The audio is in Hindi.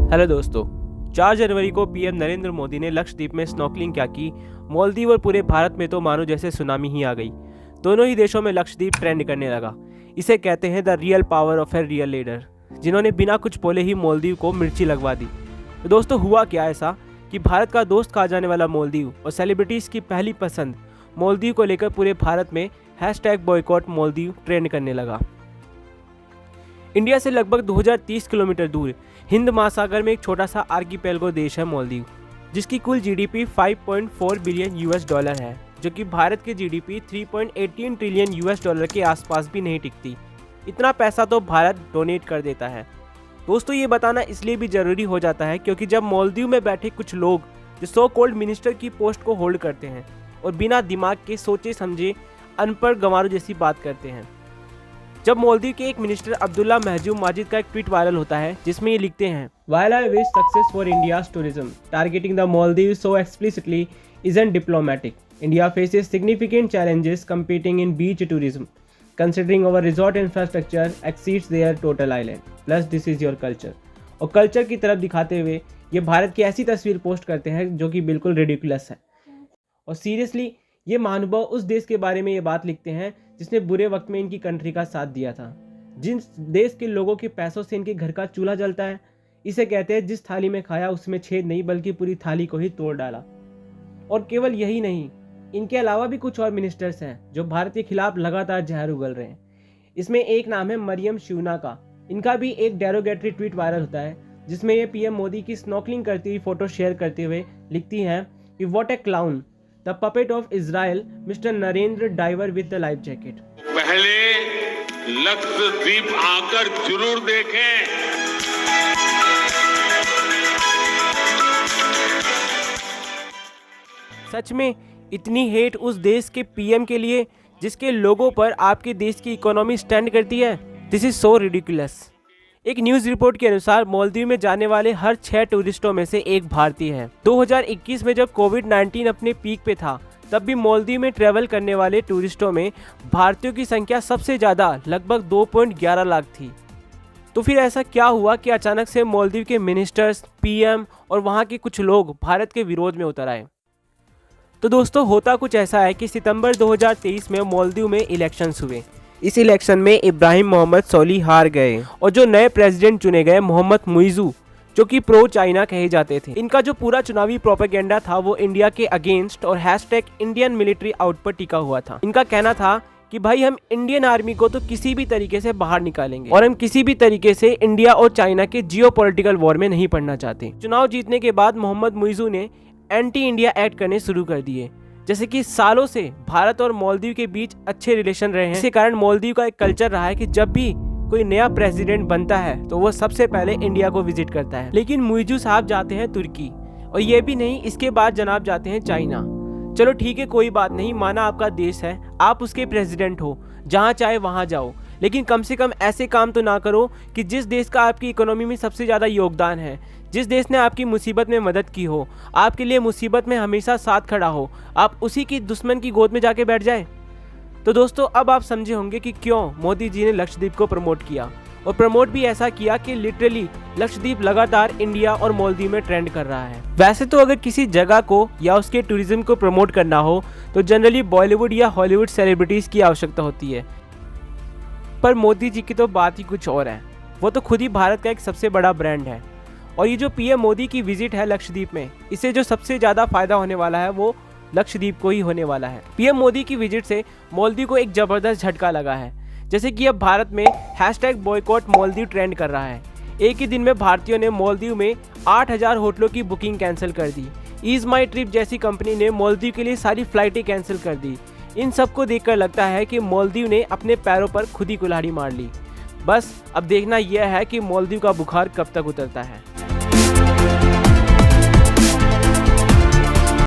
हेलो दोस्तों, 4 जनवरी को पीएम नरेंद्र मोदी ने लक्षद्वीप में स्नॉर्कलिंग क्या की। मालदीव और पूरे भारत में तो मानो जैसे सुनामी ही आ गई। दोनों ही देशों में लक्षद्वीप ट्रेंड करने लगा। इसे कहते हैं the real power of a real leader, जिन्होंने बिना कुछ बोले ही मालदीव को मिर्ची लगवा दी। तो दोस्तों, हुआ क्या ऐसा कि भारत का दोस्त कहा जाने वाला मालदीव और सेलिब्रिटीज़ की पहली पसंद मालदीव को लेकर पूरे भारत में #बॉयकॉट मालदीव ट्रेंड करने लगा। इंडिया से लगभग 2030 किलोमीटर दूर हिंद महासागर में एक छोटा सा आर्कीपेलगो देश है मालदीव, जिसकी कुल जीडीपी $5.4 बिलियन है, जो कि भारत के जीडीपी $3.18 ट्रिलियन के आसपास भी नहीं टिकती। इतना पैसा तो भारत डोनेट कर देता है। दोस्तों, ये बताना इसलिए भी ज़रूरी हो जाता है क्योंकि जब मालदीव में बैठे कुछ लोग जो सो कॉल्ड मिनिस्टर की पोस्ट को होल्ड करते हैं और बिना दिमाग के सोचे समझे अनपढ़ गंवारों जैसी बात करते हैं। जब मालदीव के एक मिनिस्टर अब्दुल्ला महजूब माजिद का एक ट्वीट वायरल होता है जिसमें ये लिखते हैं, "While I wish success for India's tourism, targeting the Maldives so explicitly isn't diplomatic. India faces significant challenges competing in beach tourism, considering our resort infrastructure exceeds their total island. Plus this is your culture." और कल्चर की तरफ दिखाते हुए ये भारत की ऐसी तस्वीर पोस्ट करते हैं जो कि बिल्कुल रिडिकुलस है। और सीरियसली ये महानुभाव उस देश के बारे में ये बात लिखते हैं जिसने बुरे वक्त में इनकी कंट्री का साथ दिया था। जिन देश के लोगों के पैसों से इनके घर का चूल्हा जलता है, इसे कहते हैं जिस थाली में खाया उसमें छेद नहीं बल्कि पूरी थाली को ही तोड़ डाला। और केवल यही नहीं, इनके अलावा भी कुछ और मिनिस्टर्स हैं जो भारत के खिलाफ लगातार जहर उगल रहे हैं। इसमें एक नाम है मरियम शिवना का। इनका भी एक डेरोगेटरी ट्वीट वायरल होता है जिसमें ये पीएम मोदी की स्नॉर्कलिंग करती हुई फोटो शेयर करते हुए लिखती हैं कि what a clown, the puppet of Israel, mister Narendra diver with the life jacket. पहले लक्षद्वीप आकर जरूर देखें। सच में इतनी हेट उस देश के पीएम के लिए जिसके लोगों पर आपके देश की इकोनॉमी स्टैंड करती है। This is so ridiculous. एक न्यूज़ रिपोर्ट के अनुसार मालदीव में जाने वाले हर 6 टूरिस्टों में से एक भारतीय है। 2021 में जब कोविड-19 अपने पीक पे था, तब भी मालदीव में ट्रैवल करने वाले टूरिस्टों में भारतीयों की संख्या सबसे ज़्यादा लगभग 2.11 लाख थी। तो फिर ऐसा क्या हुआ कि अचानक से मालदीव के मिनिस्टर्स, पीएम और वहाँ के कुछ लोग भारत के विरोध में उतर आए? तो दोस्तों, होता कुछ ऐसा है कि सितंबर 2023 में मालदीव में इलेक्शंस हुए। इस इलेक्शन में इब्राहिम मोहम्मद सोली हार गए और जो नए प्रेसिडेंट चुने गए मोहम्मद मुइज़ू, जो कि प्रो चाइना कहे जाते थे। इनका जो पूरा चुनावी प्रोपेगेंडा था वो इंडिया के अगेंस्ट और #इंडियन मिलिट्री आउट पर टिका हुआ था। इनका कहना था कि भाई हम इंडियन आर्मी को तो किसी भी तरीके से बाहर निकालेंगे और हम किसी भी तरीके से इंडिया और चाइना के जियोपॉलिटिकल वॉर में नहीं पड़ना चाहते। चुनाव जीतने के बाद मोहम्मद मुइज़ू ने एंटी इंडिया एक्ट करने शुरू कर दिए, जैसे कि सालों से भारत और मालदीव के बीच अच्छे रिलेशन रहे हैं। इसी कारण मालदीव का एक कल्चर रहा है कि जब भी कोई नया प्रेसिडेंट बनता है तो वो सबसे पहले इंडिया को विजिट करता है। लेकिन मुइज़ू साहब जाते हैं तुर्की, और ये भी नहीं, इसके बाद जनाब जाते हैं चाइना। चलो ठीक है, कोई बात नहीं, माना आपका देश है, आप उसके प्रेसिडेंट हो, जहाँ चाहे वहाँ जाओ, लेकिन कम से कम ऐसे काम तो ना करो कि जिस देश का आपकी इकोनॉमी में सबसे ज़्यादा योगदान है, जिस देश ने आपकी मुसीबत में मदद की हो, आपके लिए मुसीबत में हमेशा साथ खड़ा हो, आप उसी की दुश्मन की गोद में जाके बैठ जाए। तो दोस्तों, अब आप समझे होंगे कि क्यों मोदी जी ने लक्षद्वीप को प्रमोट किया, और प्रमोट भी ऐसा किया कि लिटरली लक्षद्वीप लगातार इंडिया और मालदीव में ट्रेंड कर रहा है। वैसे तो अगर किसी जगह को या उसके टूरिज्म को प्रमोट करना हो तो जनरली बॉलीवुड या हॉलीवुड सेलिब्रिटीज़ की आवश्यकता होती है, पर मोदी जी की तो बात ही कुछ और है। वो तो खुद ही भारत का एक सबसे बड़ा ब्रांड है। और ये जो पीएम मोदी की विजिट है लक्षद्वीप में, इससे जो सबसे ज़्यादा फायदा होने वाला है वो लक्षद्वीप को ही होने वाला है। पीएम मोदी की विजिट से मालदीव को एक ज़बरदस्त झटका लगा है, जैसे कि अब भारत में #बॉयकॉट मालदीव ट्रेंड कर रहा है। एक ही दिन में भारतीयों ने मालदीव में 8000 होटलों की बुकिंग कैंसिल कर दी। ईज माई ट्रिप जैसी कंपनी ने मालदीव के लिए सारी फ्लाइटें कैंसिल कर दी। इन सबको देखकर लगता है कि मालदीव ने अपने पैरों पर खुद ही कुल्हाड़ी मार ली। बस अब देखना यह है कि मालदीव का बुखार कब तक उतरता है।